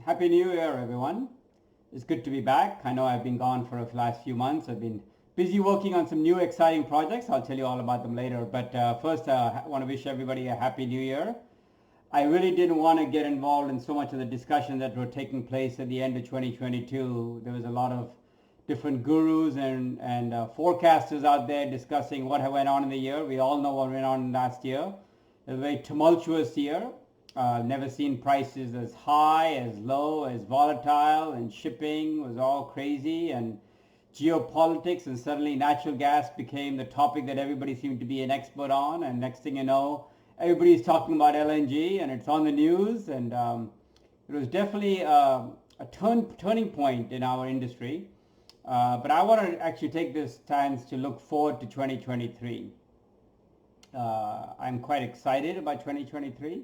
Happy New Year, everyone. It's good to be back. I know I've been gone for the last few months. I've been busy working on some new exciting projects. I'll tell you all about them later. But first, I want to wish everybody a Happy New Year. I really didn't want to get involved in so much of the discussion that were taking place at the end of 2022. There was a lot of different gurus and forecasters out there discussing what went on in the year. We all know what went on last year. It was a very tumultuous year. Never seen prices as high, as low, as volatile, and shipping was all crazy, and geopolitics, and suddenly natural gas became the topic that everybody seemed to be an expert on, and next thing you know, everybody's talking about LNG, and it's on the news, and it was definitely a turning point in our industry. But I want to actually take this chance to look forward to 2023. I'm quite excited about 2023.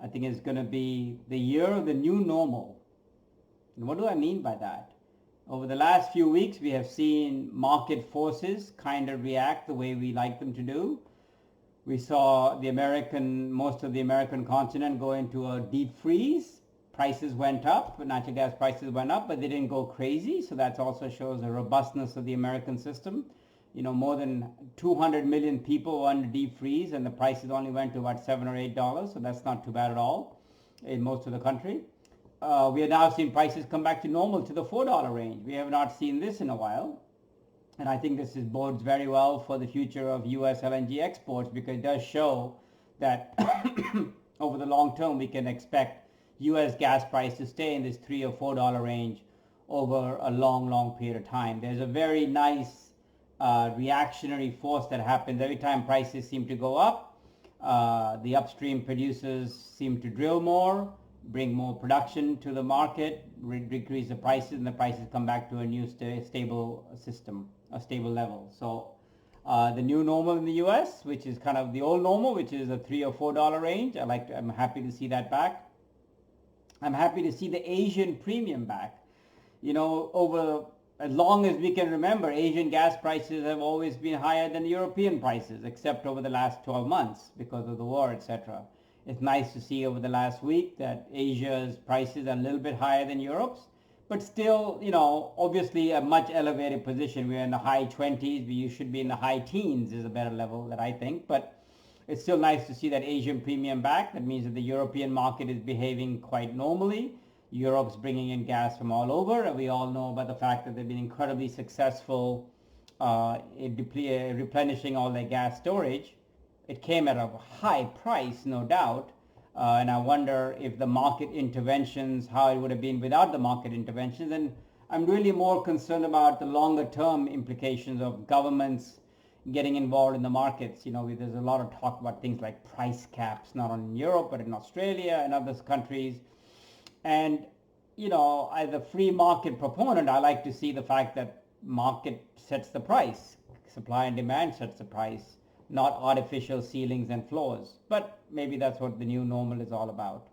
I think it's going to be the year of the new normal. And what do I mean by that? Over the last few weeks, we have seen market forces kind of react the way we like them to do. We saw most of the American continent go into a deep freeze. Prices went up, natural gas prices went up, but they didn't go crazy. So that also shows the robustness of the American system. You know, more than 200 million people were under deep freeze, and the prices only went to about $7 or $8, so that's not too bad at all in most of the country. We are now seeing prices come back to normal, to the $4 range. We have not seen this in a while, and I think this bodes very well for the future of U.S. LNG exports, because it does show that over the long term we can expect U.S. gas price to stay in this $3 or $4 range over a long period of time. There's a very nice reactionary force that happens every time prices seem to go up. The upstream producers seem to drill more, bring more production to the market, decrease the prices, and the prices come back to a new stable system, a stable level. So the new normal in the US, which is kind of the old normal, which is a $3 or $4 range, I'm happy to see that back. I'm happy to see the Asian premium back. You know, as long as we can remember, Asian gas prices have always been higher than European prices, except over the last 12 months because of the war, etc. It's nice to see over the last week that Asia's prices are a little bit higher than Europe's, but still, you know, obviously a much elevated position. We're in the high 20s. We should be in the high teens is a better level that I think, but it's still nice to see that Asian premium back. That means that the European market is behaving quite normally. Europe's bringing in gas from all over, and we all know about the fact that they've been incredibly successful in replenishing all their gas storage. It came at a high price, no doubt, and I wonder if the market interventions, how it would have been without the market interventions. And I'm really more concerned about the longer term implications of governments getting involved in the markets. You know, there's a lot of talk about things like price caps, not only in Europe, but in Australia and other countries. And, you know, as a free market proponent, I like to see the fact that market sets the price. Supply and demand sets the price, not artificial ceilings and floors. But maybe that's what the new normal is all about.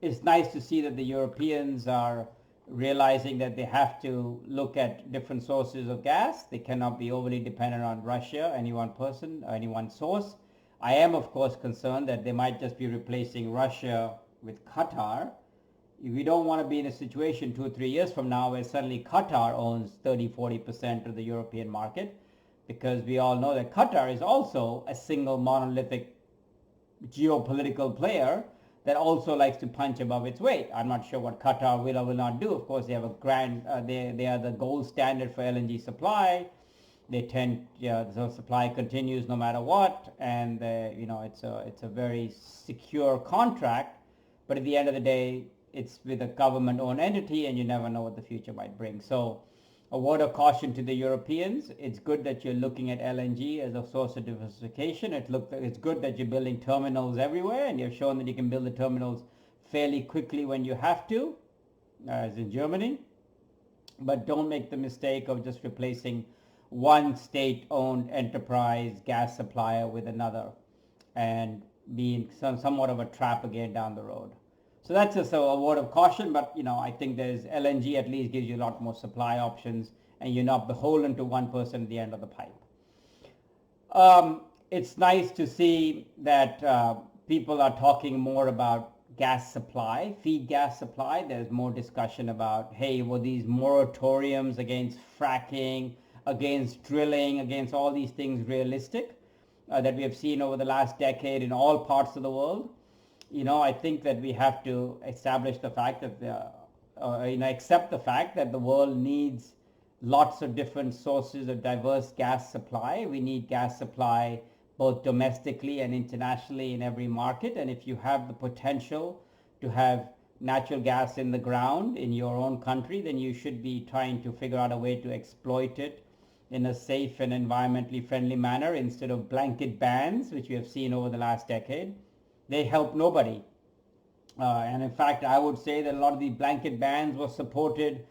It's nice to see that the Europeans are realizing that they have to look at different sources of gas. They cannot be overly dependent on Russia, any one person, or any one source. I am, of course, concerned that they might just be replacing Russia with Qatar. We don't want to be in a situation 2 or 3 years from now where suddenly Qatar owns 30-40% of the European market, because we all know that Qatar is also a single monolithic geopolitical player that also likes to punch above its weight. I'm not sure what Qatar will or will not do. Of course, they have a they are the gold standard for LNG supply. They tend, the supply continues no matter what, and you know, it's a very secure contract. But at the end of the day, it's with a government-owned entity, and you never know what the future might bring. So a word of caution to the Europeans. It's good that you're looking at LNG as a source of diversification. It's good that you're building terminals everywhere, and you've shown that you can build the terminals fairly quickly when you have to, as in Germany. But don't make the mistake of just replacing one state-owned enterprise gas supplier with another and being somewhat of a trap again down the road. So that's just a word of caution, but you know, I think there's LNG at least gives you a lot more supply options, and you're not beholden to one person at the end of the pipe. It's nice to see that people are talking more about gas supply, feed gas supply. There's more discussion about, hey, were these moratoriums against fracking, against drilling, against all these things realistic that we have seen over the last decade in all parts of the world? I think that we have to establish the fact that accept the fact that the world needs lots of different sources of diverse gas supply. We need gas supply both domestically and internationally in every market. And if you have the potential to have natural gas in the ground in your own country, then you should be trying to figure out a way to exploit it in a safe and environmentally friendly manner instead of blanket bans, which we have seen over the last decade. They help nobody. And in fact, I would say that a lot of the blanket bans were funded,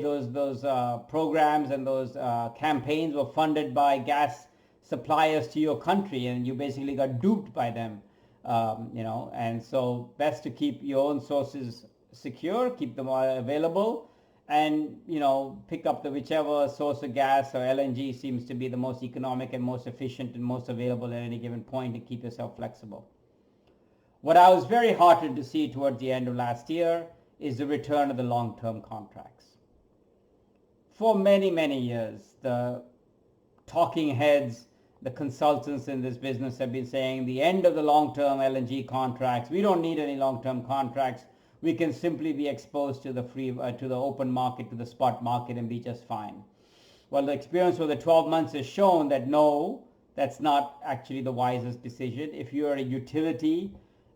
those programs and those campaigns were funded by gas suppliers to your country, and you basically got duped by them. And so best to keep your own sources secure, keep them available, and pick up the whichever source of gas or LNG seems to be the most economic and most efficient and most available at any given point, and keep yourself flexible. What I was very heartened to see towards the end of last year is the return of the long-term contracts. For many, many years, the talking heads, the consultants in this business have been saying the end of the long-term LNG contracts. We don't need any long-term contracts. We can simply be exposed to the open market, to the spot market, and be just fine. Well, the experience for the 12 months has shown that no, that's not actually the wisest decision. If you're a utility,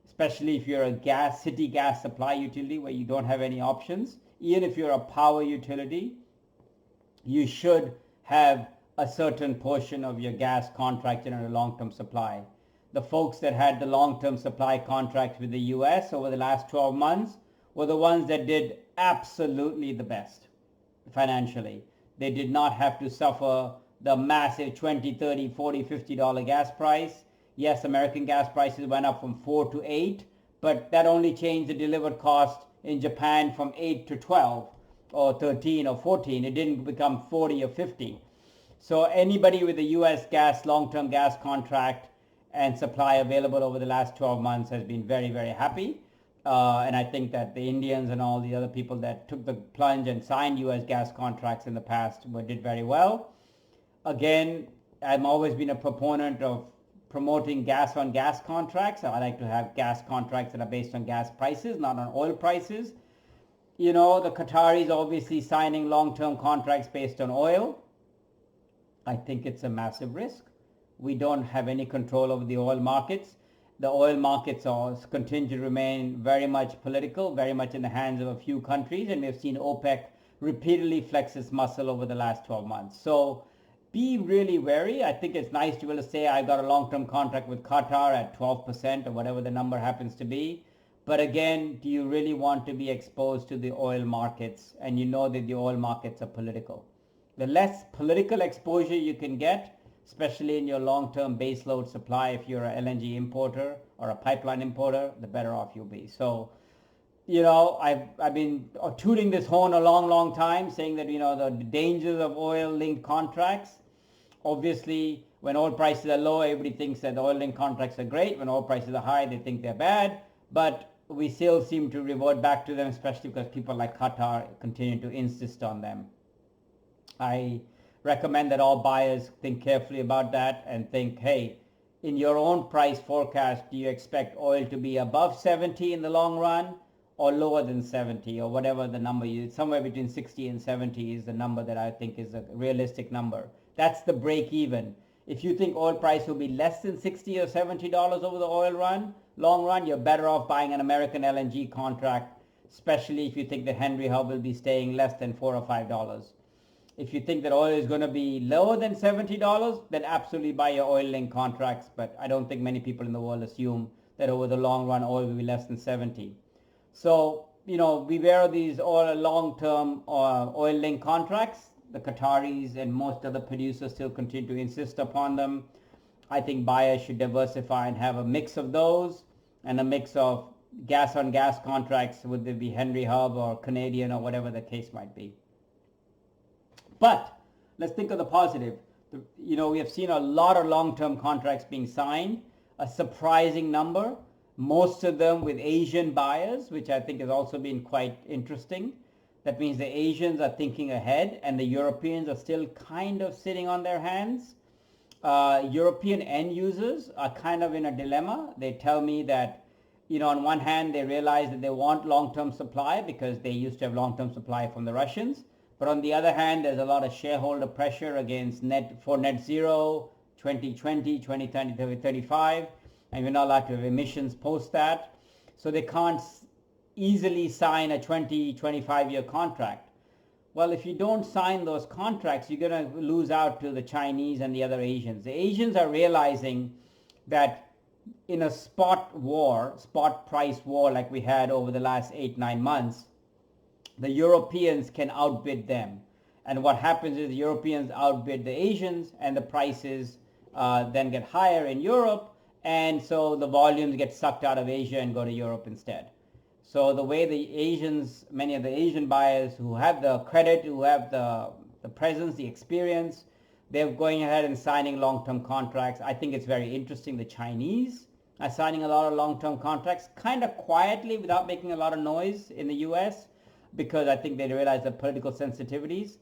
especially if you're a city gas supply utility where you don't have any options, even if you're a power utility, you should have a certain portion of your gas contracted on a long-term supply. The folks that had the long-term supply contracts with the US over the last 12 months were the ones that did absolutely the best financially. They did not have to suffer the massive $20, $30, $40, $50 gas price. Yes, American gas prices went up from 4 to 8, but that only changed the delivered cost in Japan from 8 to 12 or 13 or 14. It didn't become 40 or 50. So anybody with a US gas, long-term gas contract and supply available over the last 12 months has been very, very happy. And I think that the Indians and all the other people that took the plunge and signed US gas contracts in the past did very well. Again, I've always been a proponent of promoting gas on gas contracts. I like to have gas contracts that are based on gas prices, not on oil prices. The Qataris obviously signing long-term contracts based on oil. I think it's a massive risk. We don't have any control over the oil markets. The oil markets continue to remain very much political, very much in the hands of a few countries, and we've seen OPEC repeatedly flex its muscle over the last 12 months. So be really wary. I think it's nice to be able to say I got a long-term contract with Qatar at 12% or whatever the number happens to be. But again, do you really want to be exposed to the oil markets? And you know that the oil markets are political. The less political exposure you can get, especially in your long-term baseload supply, if you're an LNG importer or a pipeline importer, the better off you'll be. So, I've been tooting this horn a long, long time, saying that, the dangers of oil-linked contracts. Obviously, when oil prices are low, everybody thinks that oil-linked contracts are great. When oil prices are high, they think they're bad. But we still seem to revert back to them, especially because people like Qatar continue to insist on them. I recommend that all buyers think carefully about that and think, hey, in your own price forecast, do you expect oil to be above 70 in the long run or lower than 70 or whatever the number is? Somewhere between 60 and 70 is the number that I think is a realistic number. That's the break even. If you think oil price will be less than 60 or $70 over the long run, you're better off buying an American LNG contract, especially if you think that Henry Hub will be staying less than $4 or $5. If you think that oil is going to be lower than $70, then absolutely buy your oil-linked contracts. But I don't think many people in the world assume that over the long run, oil will be less than 70. So, beware of these long-term oil-linked contracts. The Qataris and most other producers still continue to insist upon them. I think buyers should diversify and have a mix of those and a mix of gas-on-gas contracts, whether it be Henry Hub or Canadian or whatever the case might be. But let's think of the positive. We have seen a lot of long-term contracts being signed, a surprising number. most of them with Asian buyers, which I think has also been quite interesting. That means the Asians are thinking ahead and the Europeans are still kind of sitting on their hands. European end users are kind of in a dilemma. They tell me that, on one hand, they realize that they want long-term supply because they used to have long-term supply from the Russians. But on the other hand, there's a lot of shareholder pressure against net zero, 2020, 2030, 2035, and we're not allowed to have emissions post that. So they can't easily sign a 20, 25-year contract. Well, if you don't sign those contracts, you're going to lose out to the Chinese and the other Asians. The Asians are realizing that in a spot price war like we had over the last 8-9 months, the Europeans can outbid them. And what happens is the Europeans outbid the Asians and the prices then get higher in Europe. And so the volumes get sucked out of Asia and go to Europe instead. So the way the Asians, many of the Asian buyers who have the credit, who have the presence, the experience, they're going ahead and signing long-term contracts. I think it's very interesting. The Chinese are signing a lot of long-term contracts, kind of quietly without making a lot of noise in the US, because I think they realize the political sensitivities.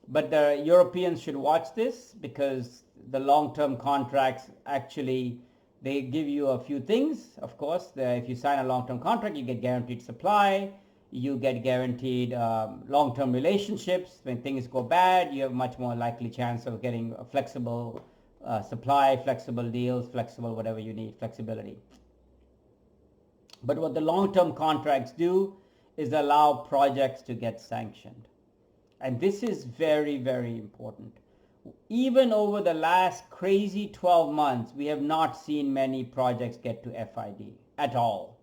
But the Europeans should watch this because the long-term contracts actually, they give you a few things. Of course, if you sign a long-term contract, you get guaranteed supply, you get guaranteed long-term relationships. When things go bad, you have much more likely chance of getting a flexible supply, flexible deals, flexible whatever you need, flexibility. But what the long-term contracts do is allow projects to get sanctioned. And this is very, very important. Even over the last crazy 12 months, we have not seen many projects get to FID at all.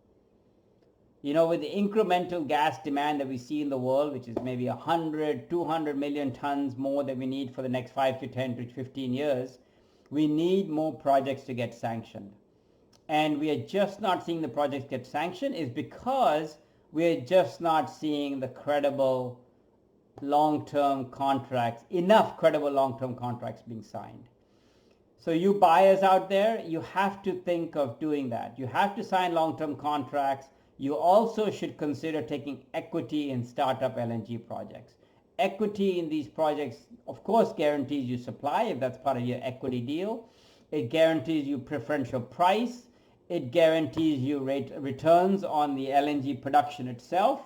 With the incremental gas demand that we see in the world, which is maybe 100, 200 million tons more than we need for the next 5 to 10 to 15 years, we need more projects to get sanctioned. And we are just not seeing the projects get sanctioned is because we're just not seeing the credible long-term contracts, enough credible long-term contracts being signed. So you buyers out there, you have to think of doing that. You have to sign long-term contracts. You also should consider taking equity in startup LNG projects. Equity in these projects, of course, guarantees you supply if that's part of your equity deal. It guarantees you preferential price. It guarantees you returns on the LNG production itself.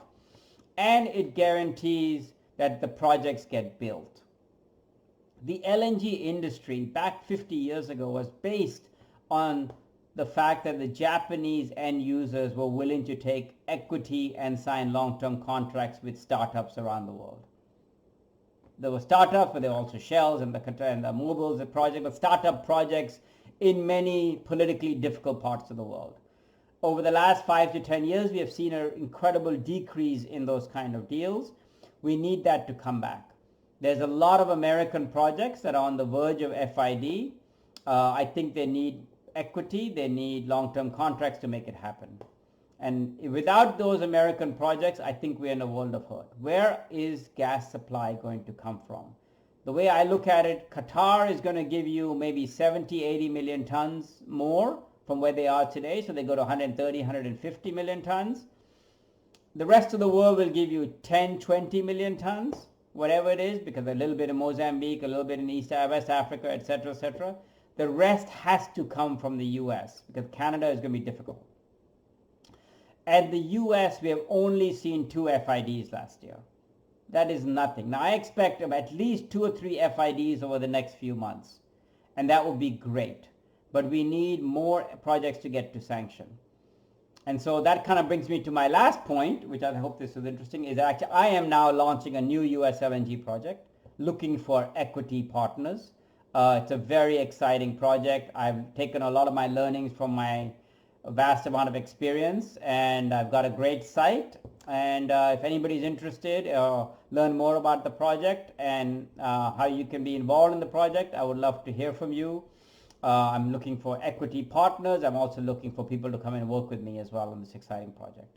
And it guarantees that the projects get built. The LNG industry back 50 years ago was based on the fact that the Japanese end users were willing to take equity and sign long-term contracts with startups around the world. There were startups, but there were also shells and the Mobil's project, but startup projects in many politically difficult parts of the world. Over the last 5 to 10 years, we have seen an incredible decrease in those kind of deals. We need that to come back. There's a lot of American projects that are on the verge of FID. I think they need equity, they need long-term contracts to make it happen. And without those American projects, I think we're in a world of hurt. Where is gas supply going to come from? The way I look at it, Qatar is going to give you maybe 70, 80 million tons more from where they are today. So they go to 130, 150 million tons. The rest of the world will give you 10, 20 million tons, whatever it is, because a little bit in Mozambique, a little bit in West Africa, etc., etc. The rest has to come from the US because Canada is going to be difficult. At the US, we have only seen 2 FIDs last year. That is nothing. Now, I expect at least 2 or 3 FIDs over the next few months, and that would be great. But we need more projects to get to sanction. And so that kind of brings me to my last point, which I hope this is interesting, is actually I am now launching a new US LNG project, looking for equity partners. It's a very exciting project. I've taken a lot of my learnings from my vast amount of experience, and I've got a great site. And if anybody's interested, learn more about the project and how you can be involved in the project, I would love to hear from you. I'm looking for equity partners. I'm also looking for people to come and work with me as well on this exciting project.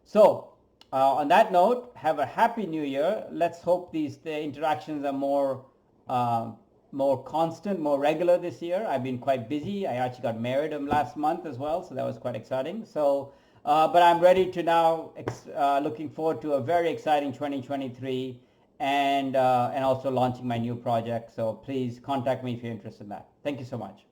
So on that note, have a happy new year. Let's hope the interactions are more more constant, more regular this year. I've been quite busy. I actually got married last month as well, so that was quite exciting. So, but I'm ready to now, looking forward to a very exciting 2023 and also launching my new project. So please contact me if you're interested in that. Thank you so much.